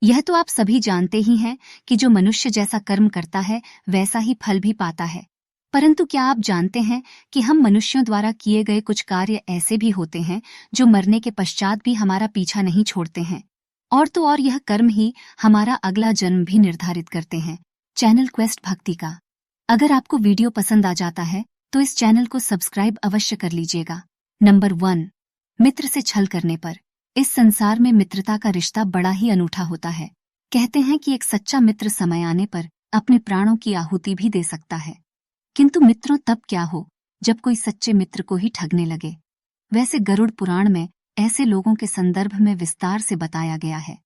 यह तो आप सभी जानते ही हैं कि जो मनुष्य जैसा कर्म करता है वैसा ही फल भी पाता है। परंतु क्या आप जानते हैं कि हम मनुष्यों द्वारा किए गए कुछ कार्य ऐसे भी होते हैं जो मरने के पश्चात भी हमारा पीछा नहीं छोड़ते हैं। और तो और यह कर्म ही हमारा अगला जन्म भी निर्धारित करते हैं। चैनल क्वेस्ट भक्ति का अगर आपको वीडियो पसंद आ जाता है तो इस चैनल को सब्सक्राइब अवश्य कर लीजिएगा। नंबर 1, मित्र से छल करने पर। इस संसार में मित्रता का रिश्ता बड़ा ही अनूठा होता है। कहते हैं कि एक सच्चा मित्र समय आने पर अपने प्राणों की आहुति भी दे सकता है। किंतु मित्रों तब क्या हो जब कोई सच्चे मित्र को ही ठगने लगे। वैसे गरुड़ पुराण में ऐसे लोगों के संदर्भ में विस्तार से बताया गया है।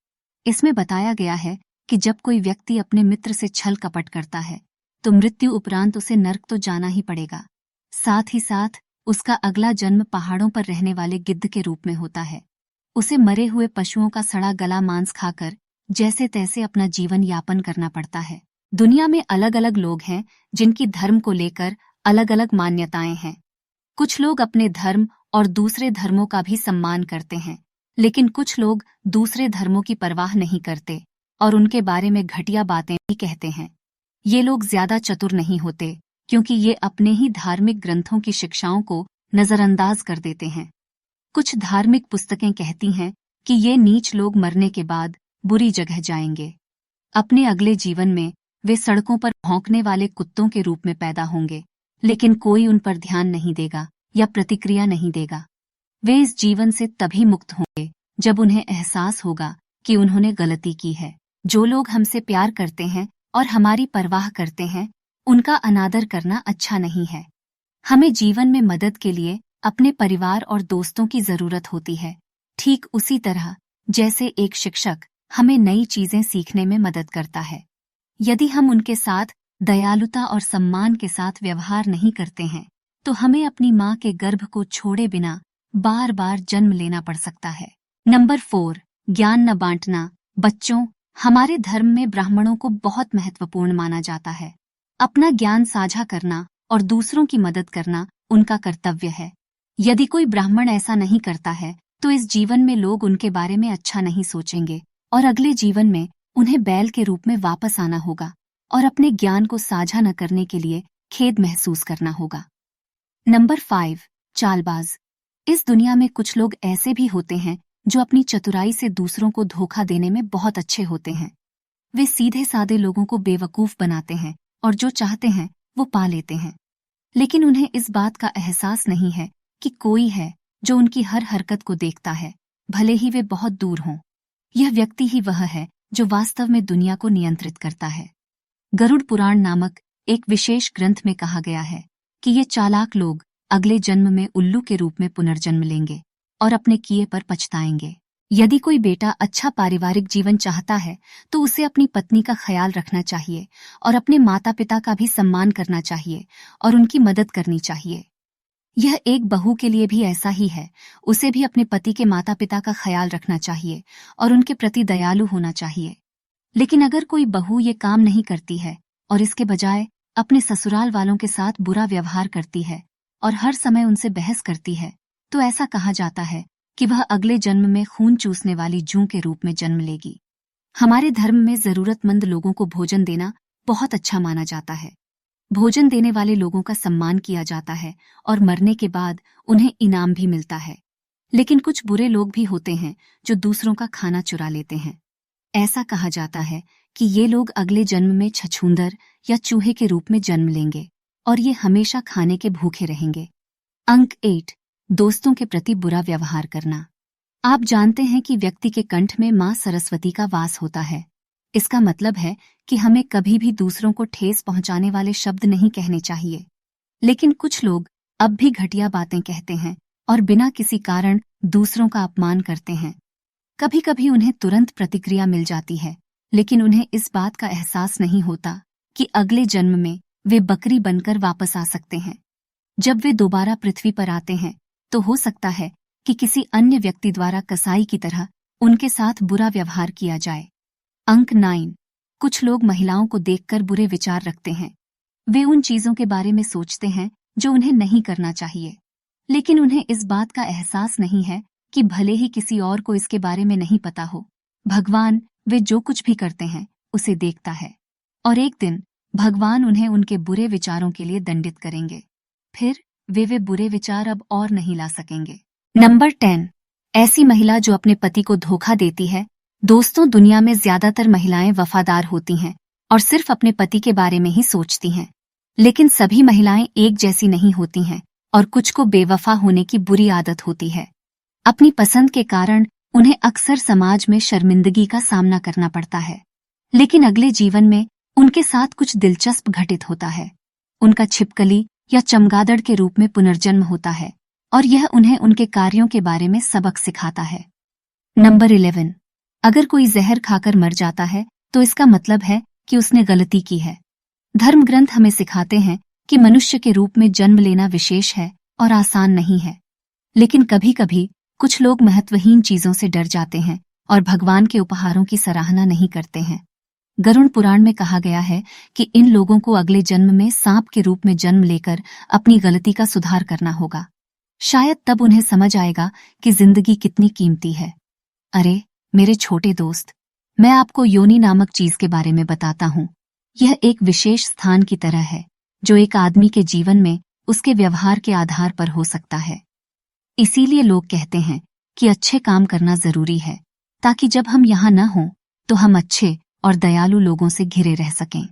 इसमें बताया गया है कि जब कोई व्यक्ति अपने मित्र से छल कपट करता है तो मृत्यु उपरांत उसे नर्क तो जाना ही पड़ेगा। साथ ही साथ उसका अगला जन्म पहाड़ों पर रहने वाले गिद्ध के रूप में होता है। उसे मरे हुए पशुओं का सड़ा गला मांस खाकर जैसे तैसे अपना जीवन यापन करना पड़ता है। दुनिया में अलग अलग लोग हैं जिनकी धर्म को लेकर अलग अलग मान्यताएं हैं। कुछ लोग अपने धर्म और दूसरे धर्मों का भी सम्मान करते हैं, लेकिन कुछ लोग दूसरे धर्मों की परवाह नहीं करते और उनके बारे में घटिया बातें भी कहते हैं। ये लोग ज्यादा चतुर नहीं होते क्योंकि ये अपने ही धार्मिक ग्रंथों की शिक्षाओं को नजरअंदाज कर देते हैं। कुछ धार्मिक पुस्तकें कहती हैं कि ये नीच लोग मरने के बाद बुरी जगह जाएंगे। अपने अगले जीवन में वे सड़कों पर भौंकने वाले कुत्तों के रूप में पैदा होंगे, लेकिन कोई उन पर ध्यान नहीं देगा या प्रतिक्रिया नहीं देगा। वे इस जीवन से तभी मुक्त होंगे जब उन्हें एहसास होगा कि उन्होंने गलती की है। जो लोग हमसे प्यार करते हैं और हमारी परवाह करते हैं, उनका अनादर करना अच्छा नहीं है। हमें जीवन में मदद के लिए अपने परिवार और दोस्तों की जरूरत होती है, ठीक उसी तरह जैसे एक शिक्षक हमें नई चीजें सीखने में मदद करता है। यदि हम उनके साथ दयालुता और सम्मान के साथ व्यवहार नहीं करते हैं तो हमें अपनी माँ के गर्भ को छोड़े बिना बार बार जन्म लेना पड़ सकता है। नंबर 4, ज्ञान न बांटना। बच्चों, हमारे धर्म में ब्राह्मणों को बहुत महत्वपूर्ण माना जाता है। अपना ज्ञान साझा करना और दूसरों की मदद करना उनका कर्तव्य है। यदि कोई ब्राह्मण ऐसा नहीं करता है तो इस जीवन में लोग उनके बारे में अच्छा नहीं सोचेंगे और अगले जीवन में उन्हें बैल के रूप में वापस आना होगा और अपने ज्ञान को साझा न करने के लिए खेद महसूस करना होगा। नंबर 5, चालबाज। इस दुनिया में कुछ लोग ऐसे भी होते हैं जो अपनी चतुराई से दूसरों को धोखा देने में बहुत अच्छे होते हैं। वे सीधे सादे लोगों को बेवकूफ बनाते हैं और जो चाहते हैं वो पा लेते हैं, लेकिन उन्हें इस बात का एहसास नहीं है कि कोई है जो उनकी हर हरकत को देखता है, भले ही वे बहुत दूर हों। यह व्यक्ति ही वह है जो वास्तव में दुनिया को नियंत्रित करता है। गरुड़ पुराण नामक एक विशेष ग्रंथ में कहा गया है कि ये चालाक लोग अगले जन्म में उल्लू के रूप में पुनर्जन्म लेंगे और अपने किए पर पछताएंगे। यदि कोई बेटा अच्छा पारिवारिक जीवन चाहता है तो उसे अपनी पत्नी का ख्याल रखना चाहिए और अपने माता पिता का भी सम्मान करना चाहिए और उनकी मदद करनी चाहिए। यह एक बहू के लिए भी ऐसा ही है। उसे भी अपने पति के माता पिता का ख्याल रखना चाहिए और उनके प्रति दयालु होना चाहिए। लेकिन अगर कोई बहू ये काम नहीं करती है और इसके बजाय अपने ससुराल वालों के साथ बुरा व्यवहार करती है और हर समय उनसे बहस करती है, तो ऐसा कहा जाता है कि वह अगले जन्म में खून चूसने वाली जूं के रूप में जन्म लेगी। हमारे धर्म में जरूरतमंद लोगों को भोजन देना बहुत अच्छा माना जाता है। भोजन देने वाले लोगों का सम्मान किया जाता है और मरने के बाद उन्हें इनाम भी मिलता है। लेकिन कुछ बुरे लोग भी होते हैं जो दूसरों का खाना चुरा लेते हैं। ऐसा कहा जाता है कि ये लोग अगले जन्म में छछूंदर या चूहे के रूप में जन्म लेंगे और ये हमेशा खाने के भूखे रहेंगे। अंक 8, दोस्तों के प्रति बुरा व्यवहार करना। आप जानते हैं कि व्यक्ति के कंठ में मां सरस्वती का वास होता है। इसका मतलब है कि हमें कभी भी दूसरों को ठेस पहुंचाने वाले शब्द नहीं कहने चाहिए। लेकिन कुछ लोग अब भी घटिया बातें कहते हैं और बिना किसी कारण दूसरों का अपमान करते हैं। कभी कभी उन्हें तुरंत प्रतिक्रिया मिल जाती है, लेकिन उन्हें इस बात का एहसास नहीं होता कि अगले जन्म में वे बकरी बनकर वापस आ सकते हैं। जब वे दोबारा पृथ्वी पर आते हैं तो हो सकता है कि किसी अन्य व्यक्ति द्वारा कसाई की तरह उनके साथ बुरा व्यवहार किया जाए। अंक 9, कुछ लोग महिलाओं को देखकर बुरे विचार रखते हैं। वे उन चीजों के बारे में सोचते हैं जो उन्हें नहीं करना चाहिए, लेकिन उन्हें इस बात का एहसास नहीं है कि भले ही किसी और को इसके बारे में नहीं पता हो, भगवान वे जो कुछ भी करते हैं उसे देखता है, और एक दिन भगवान उन्हें उनके बुरे विचारों के लिए दंडित करेंगे। फिर वे बुरे विचार अब और नहीं ला सकेंगे। नंबर 10, ऐसी महिला जो अपने पति को धोखा देती है। दोस्तों, दुनिया में ज्यादातर महिलाएं वफादार होती हैं और सिर्फ अपने पति के बारे में ही सोचती हैं। लेकिन सभी महिलाएं एक जैसी नहीं होती हैं और कुछ को बेवफा होने की बुरी आदत होती है। अपनी पसंद के कारण उन्हें अक्सर समाज में शर्मिंदगी का सामना करना पड़ता है, लेकिन अगले जीवन में उनके साथ कुछ दिलचस्प घटित होता है। उनका छिपकली या चमगादड़ के रूप में पुनर्जन्म होता है और यह उन्हें उनके कार्यों के बारे में सबक सिखाता है। नंबर 11, अगर कोई जहर खाकर मर जाता है तो इसका मतलब है कि उसने गलती की है। धर्म ग्रंथ हमें सिखाते हैं कि मनुष्य के रूप में जन्म लेना विशेष है और आसान नहीं है, लेकिन कभी कभी कुछ लोग महत्वहीन चीजों से डर जाते हैं और भगवान के उपहारों की सराहना नहीं करते हैं। गरुड़ पुराण में कहा गया है कि इन लोगों को अगले जन्म में सांप के रूप में जन्म लेकर अपनी गलती का सुधार करना होगा। शायद तब उन्हें समझ आएगा कि जिंदगी कितनी कीमती है। अरे मेरे छोटे दोस्त, मैं आपको योनि नामक चीज के बारे में बताता हूँ। यह एक विशेष स्थान की तरह है जो एक आदमी के जीवन में उसके व्यवहार के आधार पर हो सकता है। इसीलिए लोग कहते हैं कि अच्छे काम करना जरूरी है, ताकि जब हम यहाँ न हों तो हम अच्छे और दयालु लोगों से घिरे रह सकें।